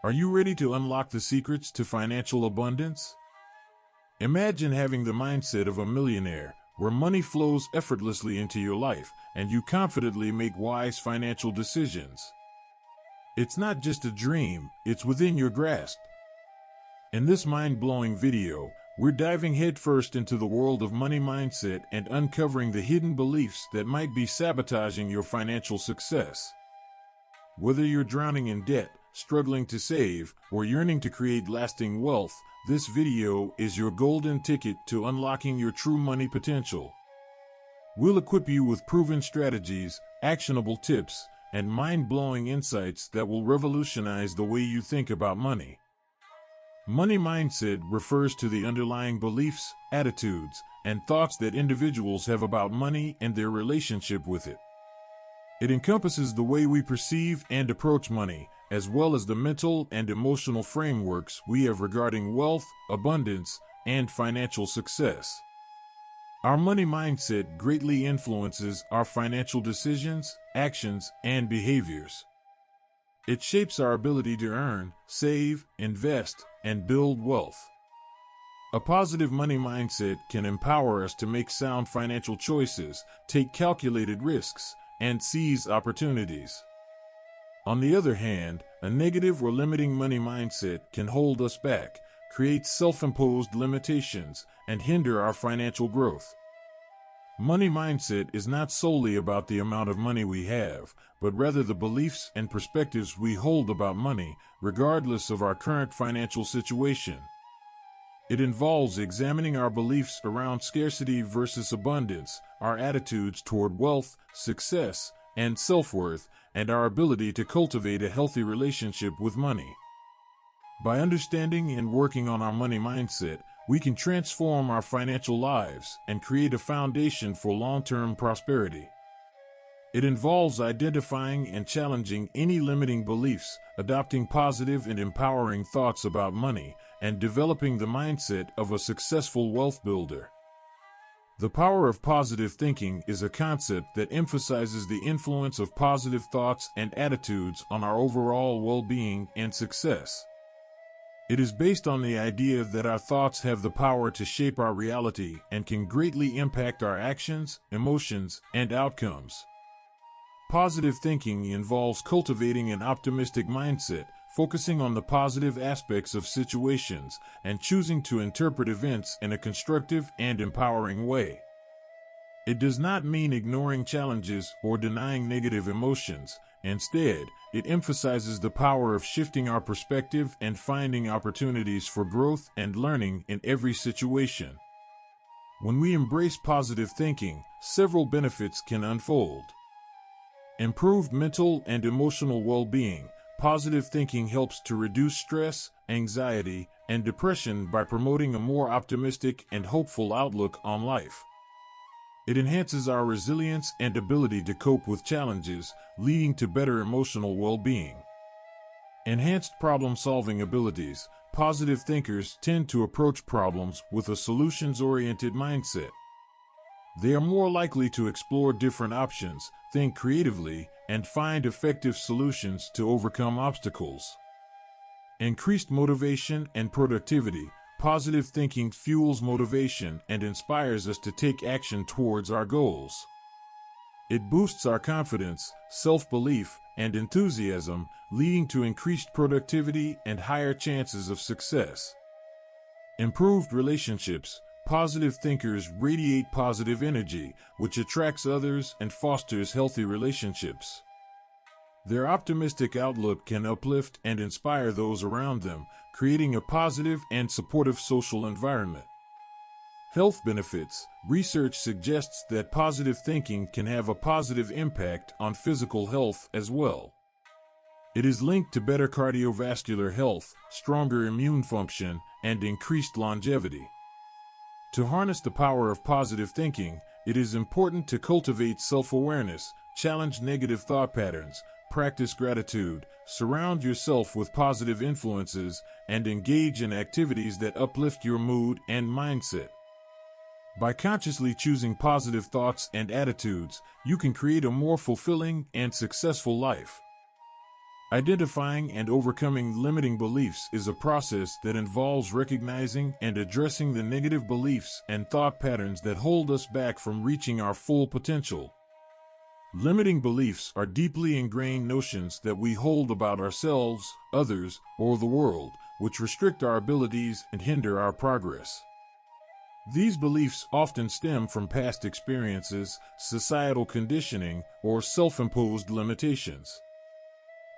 Are you ready to unlock the secrets to financial abundance? Imagine having the mindset of a millionaire, where money flows effortlessly into your life and you confidently make wise financial decisions. It's not just a dream, it's within your grasp. In this mind-blowing video, we're diving headfirst into the world of money mindset and uncovering the hidden beliefs that might be sabotaging your financial success. Whether you're drowning in debt, struggling to save, or yearning to create lasting wealth, this video is your golden ticket to unlocking your true money potential. We'll equip you with proven strategies, actionable tips, and mind-blowing insights that will revolutionize the way you think about money. Money mindset refers to the underlying beliefs, attitudes, and thoughts that individuals have about money and their relationship with it. It encompasses the way we perceive and approach money, as well as the mental and emotional frameworks we have regarding wealth, abundance, and financial success. Our money mindset greatly influences our financial decisions, actions, and behaviors. It shapes our ability to earn, save, invest, and build wealth. A positive money mindset can empower us to make sound financial choices, take calculated risks, and seize opportunities. On the other hand, a negative or limiting money mindset can hold us back, create self-imposed limitations, and hinder our financial growth. Money mindset is not solely about the amount of money we have, but rather the beliefs and perspectives we hold about money, regardless of our current financial situation. It involves examining our beliefs around scarcity versus abundance, our attitudes toward wealth, success, and self-worth, and our ability to cultivate a healthy relationship with money. By understanding and working on our money mindset, we can transform our financial lives and create a foundation for long-term prosperity. It involves identifying and challenging any limiting beliefs, adopting positive and empowering thoughts about money, and developing the mindset of a successful wealth builder. The power of positive thinking is a concept that emphasizes the influence of positive thoughts and attitudes on our overall well-being and success. It is based on the idea that our thoughts have the power to shape our reality and can greatly impact our actions, emotions, and outcomes. Positive thinking involves cultivating an optimistic mindset, focusing on the positive aspects of situations, and choosing to interpret events in a constructive and empowering way. It does not mean ignoring challenges or denying negative emotions. Instead, it emphasizes the power of shifting our perspective and finding opportunities for growth and learning in every situation. When we embrace positive thinking, several benefits can unfold. Improved mental and emotional well-being. Positive thinking helps to reduce stress, anxiety, and depression by promoting a more optimistic and hopeful outlook on life. It enhances our resilience and ability to cope with challenges, leading to better emotional well-being. Enhanced problem-solving abilities. Positive thinkers tend to approach problems with a solutions-oriented mindset. They are more likely to explore different options, think creatively, and find effective solutions to overcome obstacles. Increased motivation and productivity. Positive thinking fuels motivation and inspires us to take action towards our goals. It boosts our confidence, self-belief, and enthusiasm, leading to increased productivity and higher chances of success. Improved relationships. Positive thinkers radiate positive energy, which attracts others and fosters healthy relationships. Their optimistic outlook can uplift and inspire those around them, creating a positive and supportive social environment. Health benefits. Research suggests that positive thinking can have a positive impact on physical health as well. It is linked to better cardiovascular health, stronger immune function, and increased longevity. To harness the power of positive thinking, it is important to cultivate self-awareness, challenge negative thought patterns, practice gratitude, surround yourself with positive influences, and engage in activities that uplift your mood and mindset. By consciously choosing positive thoughts and attitudes, you can create a more fulfilling and successful life. Identifying and overcoming limiting beliefs is a process that involves recognizing and addressing the negative beliefs and thought patterns that hold us back from reaching our full potential. Limiting beliefs are deeply ingrained notions that we hold about ourselves, others, or the world, which restrict our abilities and hinder our progress. These beliefs often stem from past experiences, societal conditioning, or self-imposed limitations.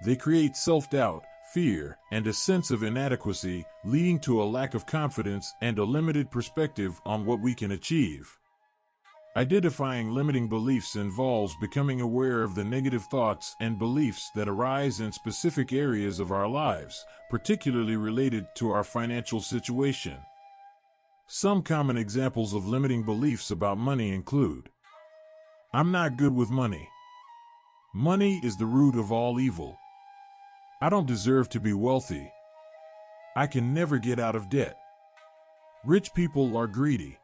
They create self-doubt, fear, and a sense of inadequacy, leading to a lack of confidence and a limited perspective on what we can achieve. Identifying limiting beliefs involves becoming aware of the negative thoughts and beliefs that arise in specific areas of our lives, particularly related to our financial situation. Some common examples of limiting beliefs about money include: I'm not good with money. Money is the root of all evil. I don't deserve to be wealthy. I can never get out of debt. Rich people are greedy.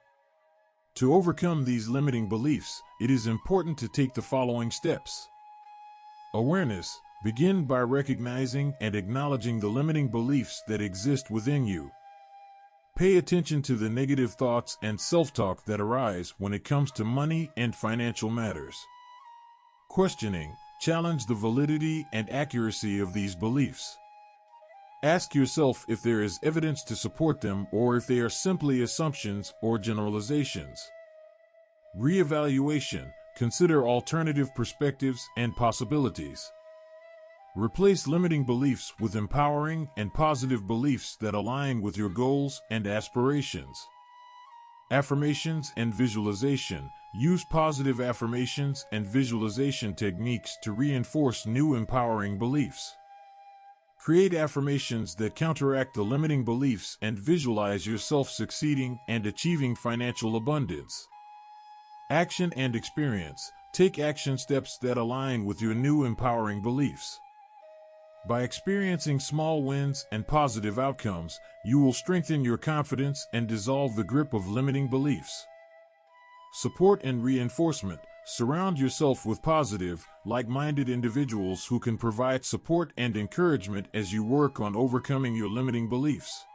To overcome these limiting beliefs, it is important to take the following steps. Awareness. Begin by recognizing and acknowledging the limiting beliefs that exist within you. Pay attention to the negative thoughts and self-talk that arise when it comes to money and financial matters. Questioning. Challenge the validity and accuracy of these beliefs. Ask yourself if there is evidence to support them or if they are simply assumptions or generalizations. Reevaluation. Consider alternative perspectives and possibilities. Replace limiting beliefs with empowering and positive beliefs that align with your goals and aspirations. Affirmations and visualization. Use positive affirmations and visualization techniques to reinforce new empowering beliefs. Create affirmations that counteract the limiting beliefs and visualize yourself succeeding and achieving financial abundance. Action and experience. Take action steps that align with your new empowering beliefs. By experiencing small wins and positive outcomes, you will strengthen your confidence and dissolve the grip of limiting beliefs. Support and reinforcement. Surround yourself with positive, like-minded individuals who can provide support and encouragement as you work on overcoming your limiting beliefs.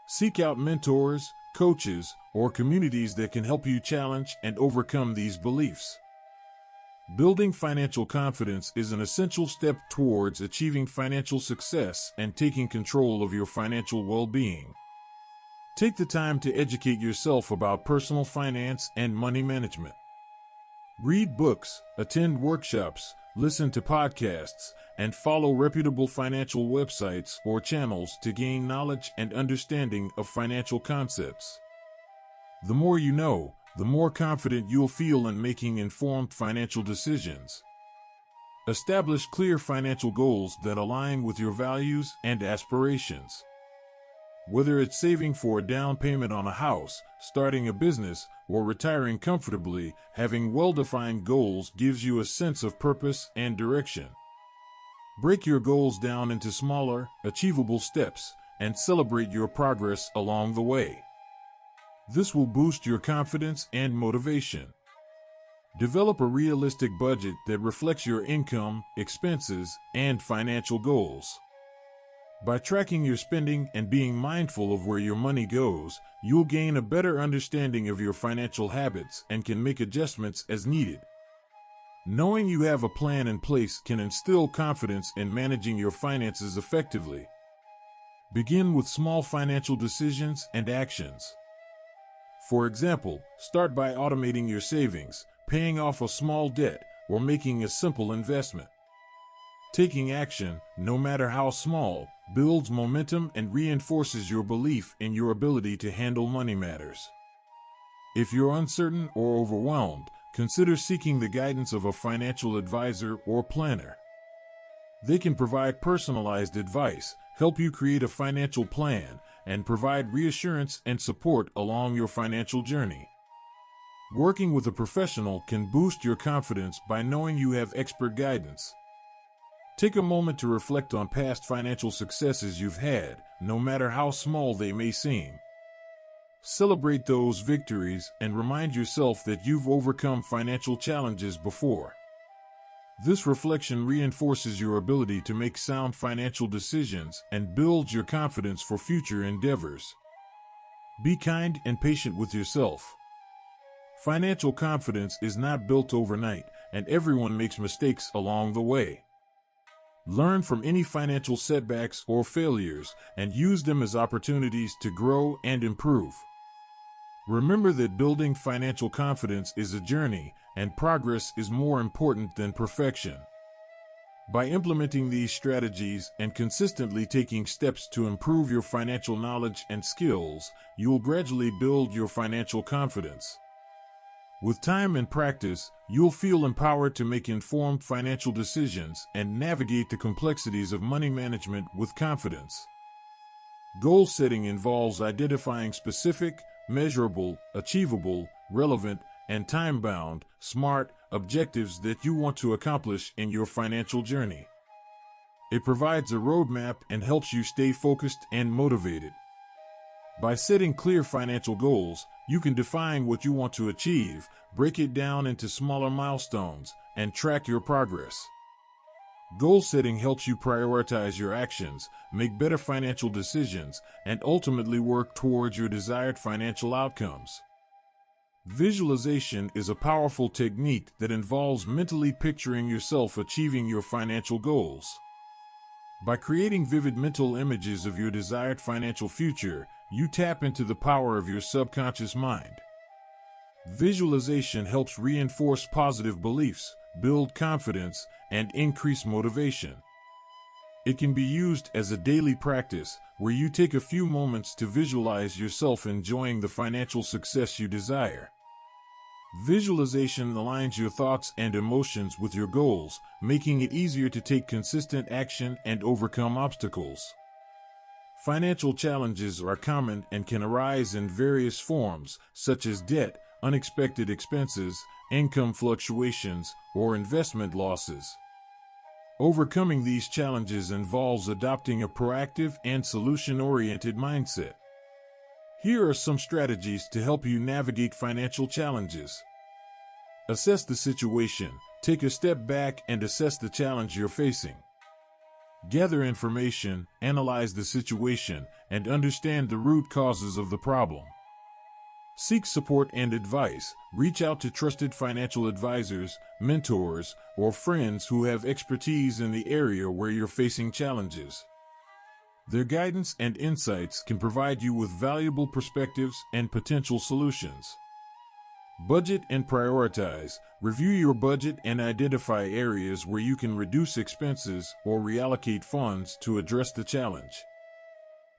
Seek out mentors, coaches, or communities that can help you challenge and overcome these beliefs. Building financial confidence is an essential step towards achieving financial success and taking control of your financial well-being. Take the time to educate yourself about personal finance and money management. Read books, attend workshops, listen to podcasts, and follow reputable financial websites or channels to gain knowledge and understanding of financial concepts. The more you know, the more confident you'll feel in making informed financial decisions. Establish clear financial goals that align with your values and aspirations. Whether it's saving for a down payment on a house, starting a business, or retiring comfortably, having well-defined goals gives you a sense of purpose and direction. Break your goals down into smaller, achievable steps, and celebrate your progress along the way. This will boost your confidence and motivation. Develop a realistic budget that reflects your income, expenses, and financial goals. By tracking your spending and being mindful of where your money goes, you'll gain a better understanding of your financial habits and can make adjustments as needed. Knowing you have a plan in place can instill confidence in managing your finances effectively. Begin with small financial decisions and actions. For example, start by automating your savings, paying off a small debt, or making a simple investment. Taking action, no matter how small, builds momentum and reinforces your belief in your ability to handle money matters. If you're uncertain or overwhelmed, consider seeking the guidance of a financial advisor or planner. They can provide personalized advice, help you create a financial plan, and provide reassurance and support along your financial journey. Working with a professional can boost your confidence by knowing you have expert guidance. Take a moment to reflect on past financial successes you've had, no matter how small they may seem. Celebrate those victories and remind yourself that you've overcome financial challenges before. This reflection reinforces your ability to make sound financial decisions and builds your confidence for future endeavors. Be kind and patient with yourself. Financial confidence is not built overnight, and everyone makes mistakes along the way. Learn from any financial setbacks or failures and use them as opportunities to grow and improve. Remember that building financial confidence is a journey, and progress is more important than perfection. By implementing these strategies and consistently taking steps to improve your financial knowledge and skills, you will gradually build your financial confidence. With time and practice, you'll feel empowered to make informed financial decisions and navigate the complexities of money management with confidence. Goal setting involves identifying specific, measurable, achievable, relevant, and time-bound, SMART objectives that you want to accomplish in your financial journey. It provides a roadmap and helps you stay focused and motivated. By setting clear financial goals, you can define what you want to achieve, break it down into smaller milestones, and track your progress. Goal setting helps you prioritize your actions, make better financial decisions, and ultimately work towards your desired financial outcomes. Visualization is a powerful technique that involves mentally picturing yourself achieving your financial goals. By creating vivid mental images of your desired financial future, you tap into the power of your subconscious mind. Visualization helps reinforce positive beliefs, build confidence, and increase motivation. It can be used as a daily practice where you take a few moments to visualize yourself enjoying the financial success you desire. Visualization aligns your thoughts and emotions with your goals, making it easier to take consistent action and overcome obstacles. Financial challenges are common and can arise in various forms, such as debt, unexpected expenses, income fluctuations, or investment losses. Overcoming these challenges involves adopting a proactive and solution-oriented mindset. Here are some strategies to help you navigate financial challenges. Assess the situation. Take a step back and assess the challenge you're facing. Gather information, analyze the situation, and understand the root causes of the problem. Seek support and advice. Reach out to trusted financial advisors, mentors, or friends who have expertise in the area where you're facing challenges. Their guidance and insights can provide you with valuable perspectives and potential solutions. Budget and prioritize. Review your budget and identify areas where you can reduce expenses or reallocate funds to address the challenge.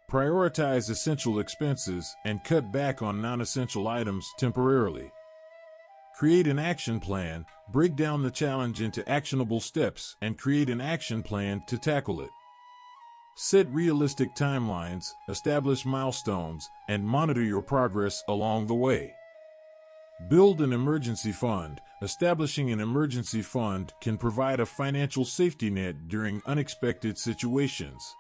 Prioritize essential expenses and cut back on non-essential items temporarily. Create an action plan. Break down the challenge into actionable steps and create an action plan to tackle it. Set realistic timelines, establish milestones, and monitor your progress along the way. Build an emergency fund. Establishing an emergency fund can provide a financial safety net during unexpected situations.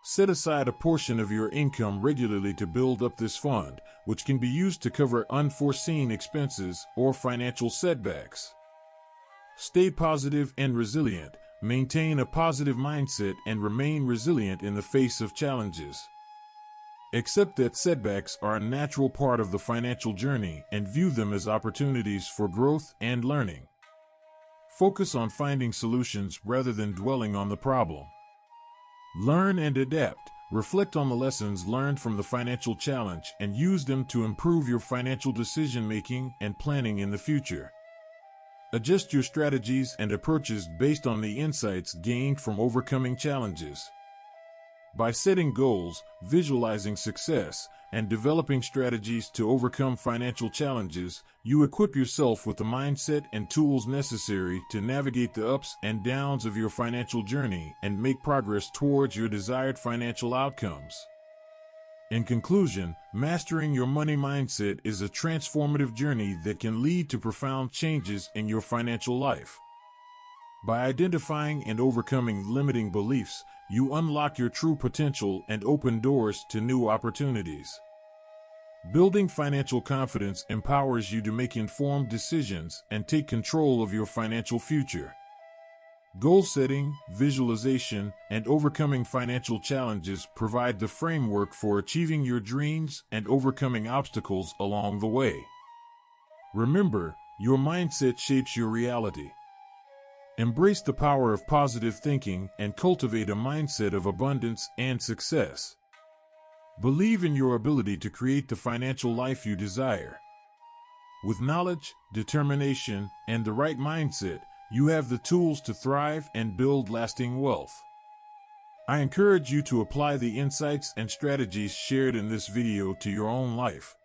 Set aside a portion of your income regularly to build up this fund, which can be used to cover unforeseen expenses or financial setbacks. Stay positive and resilient. Maintain a positive mindset and remain resilient in the face of challenges. Accept that setbacks are a natural part of the financial journey and view them as opportunities for growth and learning. Focus on finding solutions rather than dwelling on the problem. Learn and adapt. Reflect on the lessons learned from the financial challenge and use them to improve your financial decision-making and planning in the future. Adjust your strategies and approaches based on the insights gained from overcoming challenges. By setting goals, visualizing success, and developing strategies to overcome financial challenges, you equip yourself with the mindset and tools necessary to navigate the ups and downs of your financial journey and make progress towards your desired financial outcomes. In conclusion, mastering your money mindset is a transformative journey that can lead to profound changes in your financial life. By identifying and overcoming limiting beliefs, you unlock your true potential and open doors to new opportunities. Building financial confidence empowers you to make informed decisions and take control of your financial future. Goal setting, visualization, and overcoming financial challenges provide the framework for achieving your dreams and overcoming obstacles along the way. Remember, your mindset shapes your reality. Embrace the power of positive thinking and cultivate a mindset of abundance and success. Believe in your ability to create the financial life you desire. With knowledge, determination, and the right mindset, you have the tools to thrive and build lasting wealth. I encourage you to apply the insights and strategies shared in this video to your own life.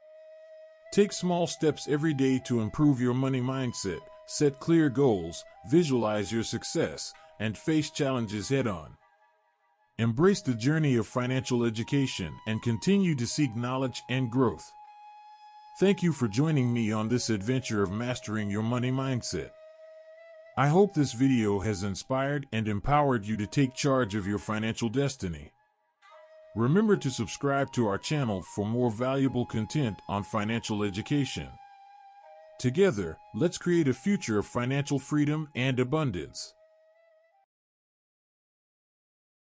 Take small steps every day to improve your money mindset, set clear goals, visualize your success, and face challenges head-on. Embrace the journey of financial education and continue to seek knowledge and growth. Thank you for joining me on this adventure of mastering your money mindset. I hope this video has inspired and empowered you to take charge of your financial destiny. Remember to subscribe to our channel for more valuable content on financial education. Together, let's create a future of financial freedom and abundance.